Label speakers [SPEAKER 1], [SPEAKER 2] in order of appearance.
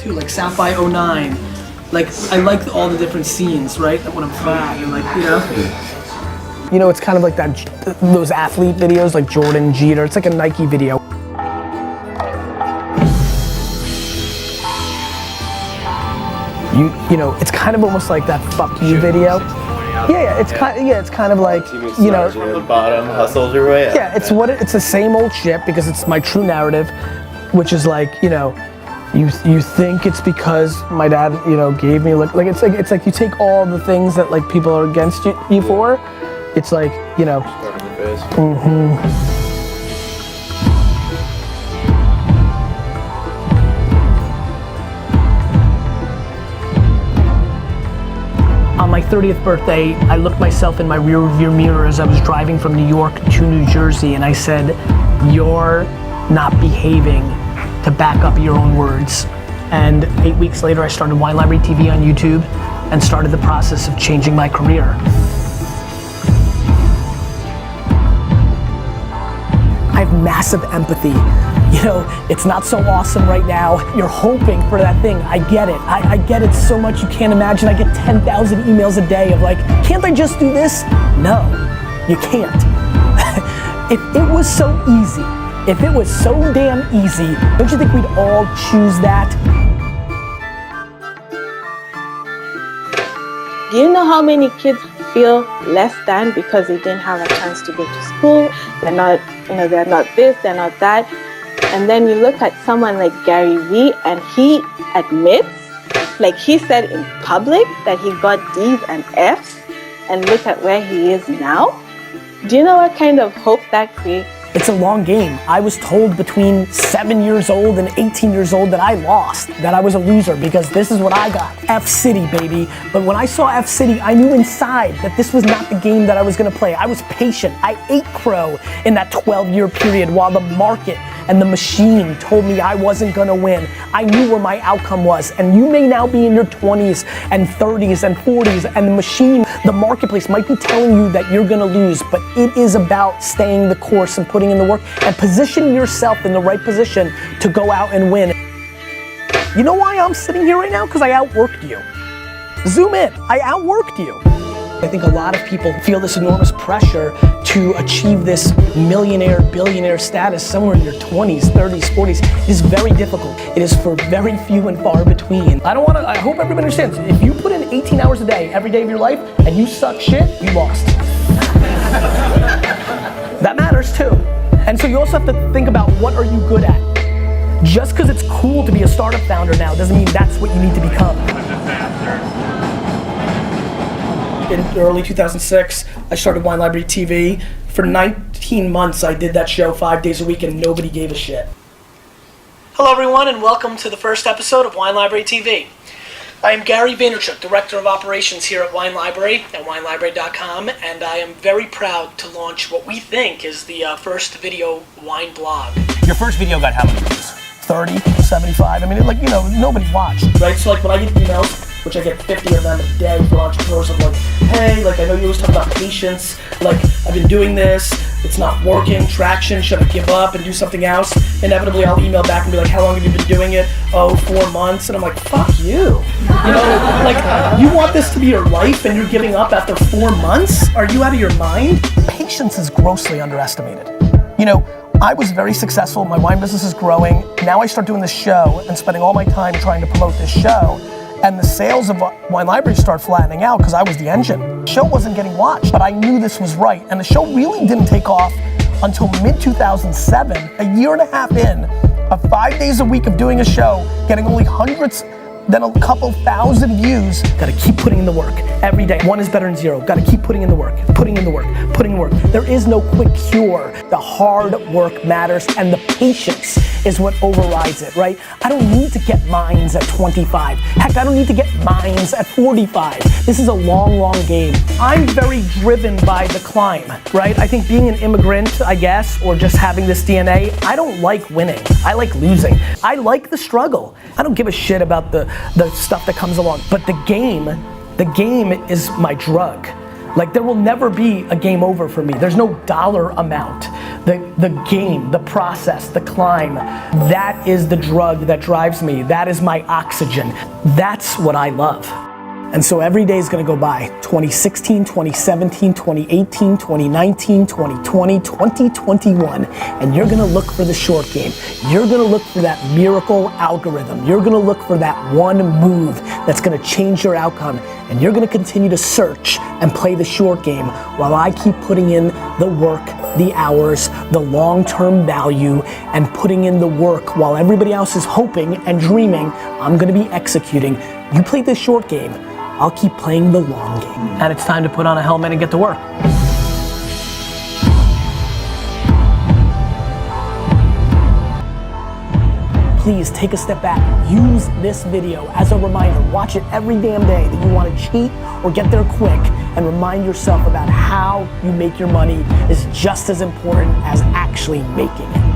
[SPEAKER 1] too, like South by '09. Like, I like all the different scenes, right? When I'm fat and like, you know? You know, it's kind of like those athlete videos, like Jordan, Jeter. It's like a Nike video. You know, it's kind of almost like that "fuck you" video. Yeah, it's kind of like, you know,
[SPEAKER 2] from the bottom, hustled your way up.
[SPEAKER 1] Yeah, it's the same old shit because it's my true narrative, which is like, you know, you think it's because my dad, you know, gave me like it's like you take all the things that like people are against you for. It's like, you know. On my 30th birthday, I looked myself in my rear view mirror as I was driving from New York to New Jersey, and I said, "You're not behaving to back up your own words." And 8 weeks later, I started Wine Library TV on YouTube and started the process of changing my career. I have massive empathy. You know, it's not so awesome right now. You're hoping for that thing. I get it. I get it so much you can't imagine. I get 10,000 emails a day of like, can't I just do this? No, you can't. If it was so easy, if it was so damn easy, don't you think we'd all choose that?
[SPEAKER 3] Do you know how many kids feel less than because they didn't have a chance to go to school? They're not, you know, they're not this, they're not that. And then you look at someone like Gary Vee and he admits, like he said in public, that he got D's and F's, and look at where he is now. Do you know what kind of hope that creates?
[SPEAKER 1] It's a long game. I was told between 7 years old and 18 years old that I lost, that I was a loser because this is what I got. F-City, baby. But when I saw F-City, I knew inside that this was not the game that I was gonna play. I was patient. I ate crow in that 12-year period while the market and the machine told me I wasn't gonna win. I knew where my outcome was. And you may now be in your 20s and 30s and 40s, and the machine, the marketplace might be telling you that you're gonna lose, but it is about staying the course and putting in the work and positioning yourself in the right position to go out and win. You know why I'm sitting here right now? Because I outworked you. Zoom in, I outworked you. I think a lot of people feel this enormous pressure to achieve this millionaire, billionaire status somewhere in your 20s, 30s, 40s. It is very difficult. It is for very few and far between. I hope everybody understands, if you put in 18 hours a day, every day of your life, and you suck shit, you lost. That matters too. And so you also have to think about, what are you good at? Just because it's cool to be a startup founder now doesn't mean that's what you need to become. In early 2006, I started Wine Library TV. For 19 months, I did that show 5 days a week and nobody gave a shit. Hello everyone and welcome to the first episode of Wine Library TV. I am Gary Vaynerchuk, Director of Operations here at Wine Library at winelibrary.com, and I am very proud to launch what we think is the first video wine blog.
[SPEAKER 4] Your first video got how many views?
[SPEAKER 1] 30, 75, I mean, like, you know, nobody watched, right? So like when I get emails, which I get 50 of them a day from entrepreneurs of like, hey, like I know you always talk about patience, like I've been doing this, it's not working, traction, should I give up and do something else? Inevitably I'll email back and be like, how long have you been doing it? Oh, 4 months, and I'm like, fuck you. You know, like you want this to be your life and you're giving up after 4 months? Are you out of your mind? Patience is grossly underestimated. You know, I was very successful, my wine business is growing. Now I start doing this show and spending all my time trying to promote this show, and the sales of Wine Library start flattening out because I was the engine. The show wasn't getting watched, but I knew this was right, and the show really didn't take off until mid-2007, a year and a half in, of 5 days a week of doing a show, getting only hundreds, then a couple thousand views. Gotta keep putting in the work every day. One is better than zero. Gotta keep putting in the work, putting in the work, putting in the work. There is no quick cure. The hard work matters and the patience is what overrides it, right? I don't need to get mines at 25. Heck, I don't need to get mines at 45. This is a long, long game. I'm very driven by the climb, right? I think being an immigrant, I guess, or just having this DNA, I don't like winning. I like losing. I like the struggle. I don't give a shit about the stuff that comes along, but the game is my drug. Like there will never be a game over for me. There's no dollar amount. The game, the process, the climb, that is the drug that drives me. That is my oxygen. That's what I love. And so every day is gonna go by. 2016, 2017, 2018, 2019, 2020, 2021. And you're gonna look for the short game. You're gonna look for that miracle algorithm. You're gonna look for that one move that's gonna change your outcome. And you're gonna continue to search and play the short game while I keep putting in the work, the hours, the long-term value, and putting in the work while everybody else is hoping and dreaming. I'm gonna be executing. You play the short game, I'll keep playing the long game. And it's time to put on a helmet and get to work. Please take a step back. Use this video as a reminder. Watch it every damn day that you want to cheat or get there quick, and remind yourself about how you make your money is just as important as actually making it.